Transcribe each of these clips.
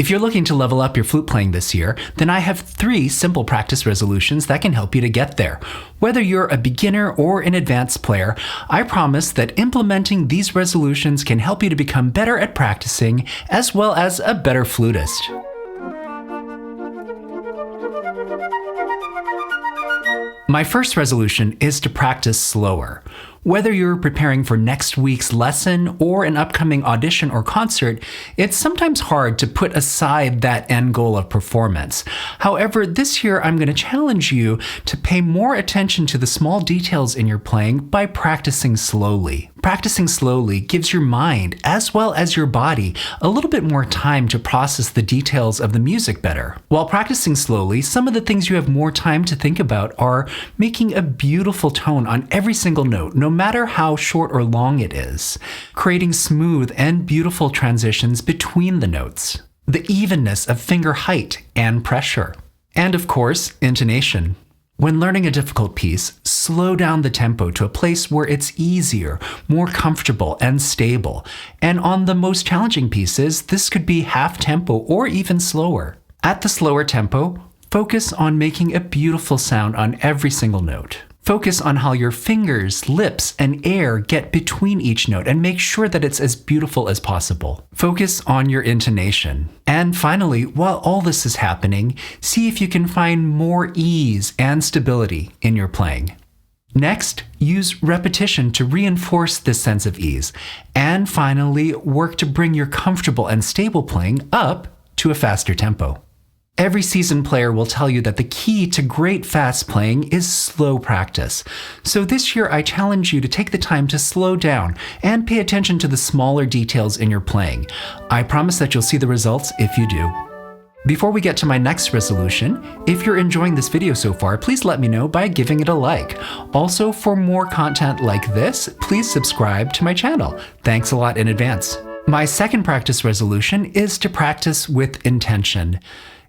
If you're looking to level up your flute playing this year, then I have 3 simple practice resolutions that can help you to get there. Whether you're a beginner or an advanced player, I promise that implementing these resolutions can help you to become better at practicing, as well as a better flutist. My first resolution is to practice slower. Whether you're preparing for next week's lesson or an upcoming audition or concert, it's sometimes hard to put aside that end goal of performance. However, this year I'm going to challenge you to pay more attention to the small details in your playing by practicing slowly. Practicing slowly gives your mind, as well as your body, a little bit more time to process the details of the music better. While practicing slowly, some of the things you have more time to think about are making a beautiful tone on every single note, no matter how short or long it is, creating smooth and beautiful transitions between the notes, the evenness of finger height and pressure, and of course, intonation. When learning a difficult piece, slow down the tempo to a place where it's easier, more comfortable, and stable. And on the most challenging pieces, this could be half tempo or even slower. At the slower tempo, focus on making a beautiful sound on every single note. Focus on how your fingers, lips, and air get between each note and make sure that it's as beautiful as possible. Focus on your intonation. And finally, while all this is happening, see if you can find more ease and stability in your playing. Next, use repetition to reinforce this sense of ease. And finally, work to bring your comfortable and stable playing up to a faster tempo. Every seasoned player will tell you that the key to great fast playing is slow practice. So this year I challenge you to take the time to slow down and pay attention to the smaller details in your playing. I promise that you'll see the results if you do. Before we get to my next resolution, if you're enjoying this video so far, please let me know by giving it a like. Also, for more content like this, please subscribe to my channel. Thanks a lot in advance. My second practice resolution is to practice with intention.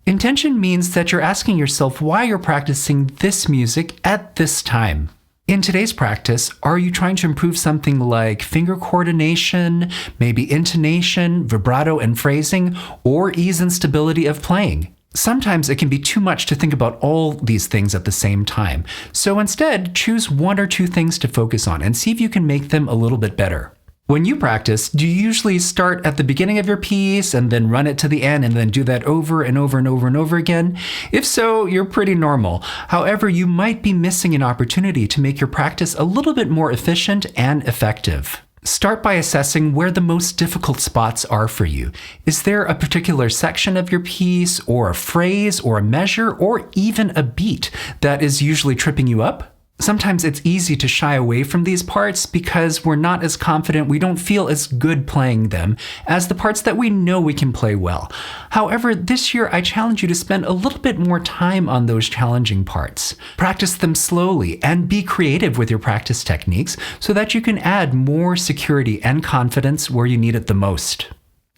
Intention means that you're asking yourself why you're practicing this music at this time. In today's practice, are you trying to improve something like finger coordination, maybe intonation, vibrato and phrasing, or ease and stability of playing? Sometimes it can be too much to think about all these things at the same time. So instead, choose 1 or 2 things to focus on and see if you can make them a little bit better. When you practice, do you usually start at the beginning of your piece and then run it to the end and then do that over and over and over and over again? If so, you're pretty normal. However, you might be missing an opportunity to make your practice a little bit more efficient and effective. Start by assessing where the most difficult spots are for you. Is there a particular section of your piece, or a phrase, or a measure, or even a beat that is usually tripping you up? Sometimes it's easy to shy away from these parts because we're not as confident, we don't feel as good playing them as the parts that we know we can play well. However, this year I challenge you to spend a little bit more time on those challenging parts. Practice them slowly and be creative with your practice techniques so that you can add more security and confidence where you need it the most.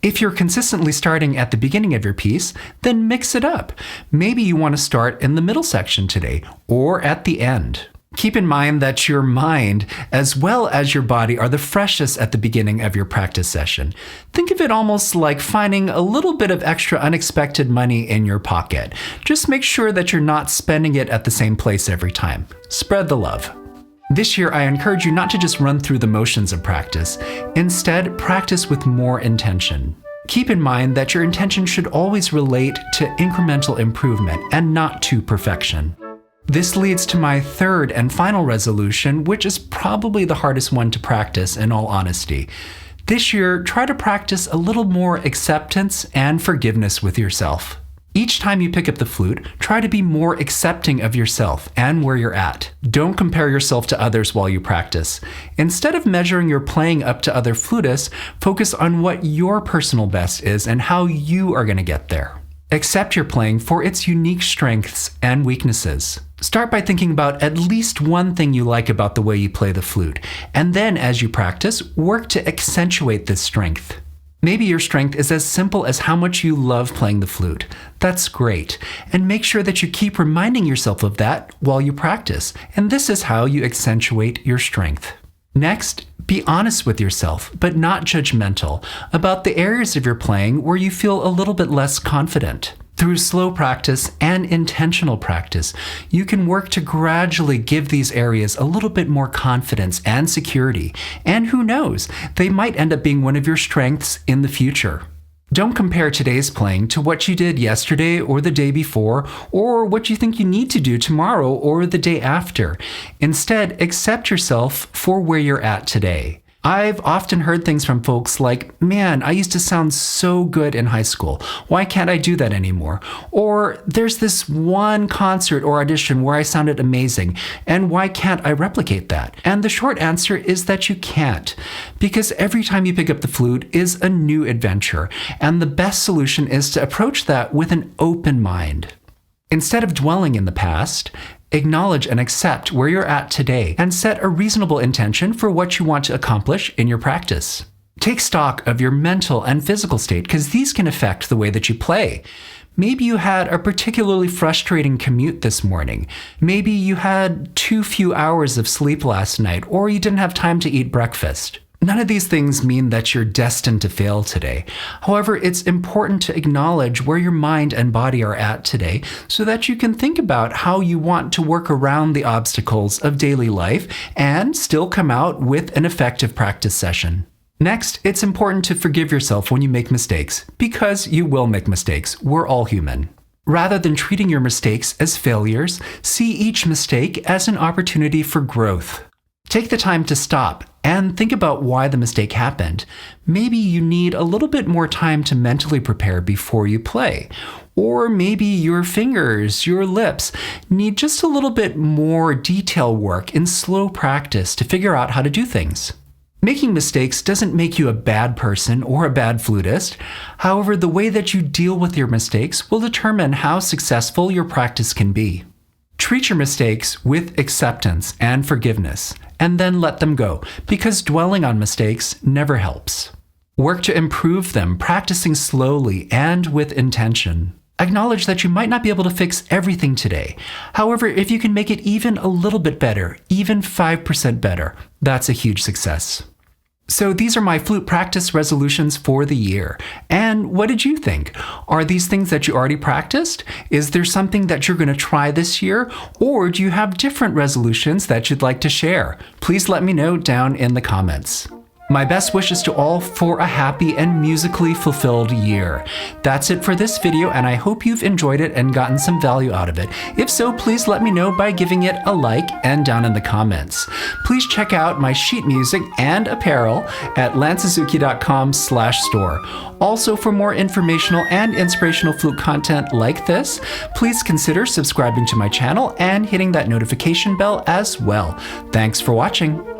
If you're consistently starting at the beginning of your piece, then mix it up. Maybe you want to start in the middle section today or at the end. Keep in mind that your mind, as well as your body, are the freshest at the beginning of your practice session. Think of it almost like finding a little bit of extra unexpected money in your pocket. Just make sure that you're not spending it at the same place every time. Spread the love. This year, I encourage you not to just run through the motions of practice. Instead, practice with more intention. Keep in mind that your intention should always relate to incremental improvement and not to perfection. This leads to my third and final resolution, which is probably the hardest one to practice in all honesty. This year, try to practice a little more acceptance and forgiveness with yourself. Each time you pick up the flute, try to be more accepting of yourself and where you're at. Don't compare yourself to others while you practice. Instead of measuring your playing up to other flutists, focus on what your personal best is and how you are going to get there. Accept your playing for its unique strengths and weaknesses. Start by thinking about at least one thing you like about the way you play the flute, and then as you practice, work to accentuate this strength. Maybe your strength is as simple as how much you love playing the flute. That's great, and make sure that you keep reminding yourself of that while you practice, and this is how you accentuate your strength. Next, be honest with yourself, but not judgmental, about the areas of your playing where you feel a little bit less confident. Through slow practice and intentional practice, you can work to gradually give these areas a little bit more confidence and security, and who knows, they might end up being one of your strengths in the future. Don't compare today's playing to what you did yesterday or the day before, or what you think you need to do tomorrow or the day after. Instead, accept yourself for where you're at today. I've often heard things from folks like, man, I used to sound so good in high school. Why can't I do that anymore? Or there's this one concert or audition where I sounded amazing, and why can't I replicate that? And the short answer is that you can't, because every time you pick up the flute is a new adventure, and the best solution is to approach that with an open mind. Instead of dwelling in the past, acknowledge and accept where you're at today and set a reasonable intention for what you want to accomplish in your practice. Take stock of your mental and physical state, because these can affect the way that you play. Maybe you had a particularly frustrating commute this morning. Maybe you had too few hours of sleep last night, or you didn't have time to eat breakfast. None of these things mean that you're destined to fail today. However, it's important to acknowledge where your mind and body are at today so that you can think about how you want to work around the obstacles of daily life and still come out with an effective practice session. Next, it's important to forgive yourself when you make mistakes, because you will make mistakes. We're all human. Rather than treating your mistakes as failures, see each mistake as an opportunity for growth. Take the time to stop and think about why the mistake happened. Maybe you need a little bit more time to mentally prepare before you play. Or maybe your fingers, your lips need just a little bit more detail work in slow practice to figure out how to do things. Making mistakes doesn't make you a bad person or a bad flutist. However, the way that you deal with your mistakes will determine how successful your practice can be. Treat your mistakes with acceptance and forgiveness, and then let them go, because dwelling on mistakes never helps. Work to improve them, practicing slowly and with intention. Acknowledge that you might not be able to fix everything today. However, if you can make it even a little bit better, even 5% better, that's a huge success. So these are my flute practice resolutions for the year. And what did you think? Are these things that you already practiced? Is there something that you're going to try this year? Or do you have different resolutions that you'd like to share? Please let me know down in the comments. My best wishes to all for a happy and musically fulfilled year. That's it for this video, and I hope you've enjoyed it and gotten some value out of it. If so, please let me know by giving it a like and down in the comments. Please check out my sheet music and apparel at lansuzuki.com/store. Also, for more informational and inspirational flute content like this, please consider subscribing to my channel and hitting that notification bell as well. Thanks for watching.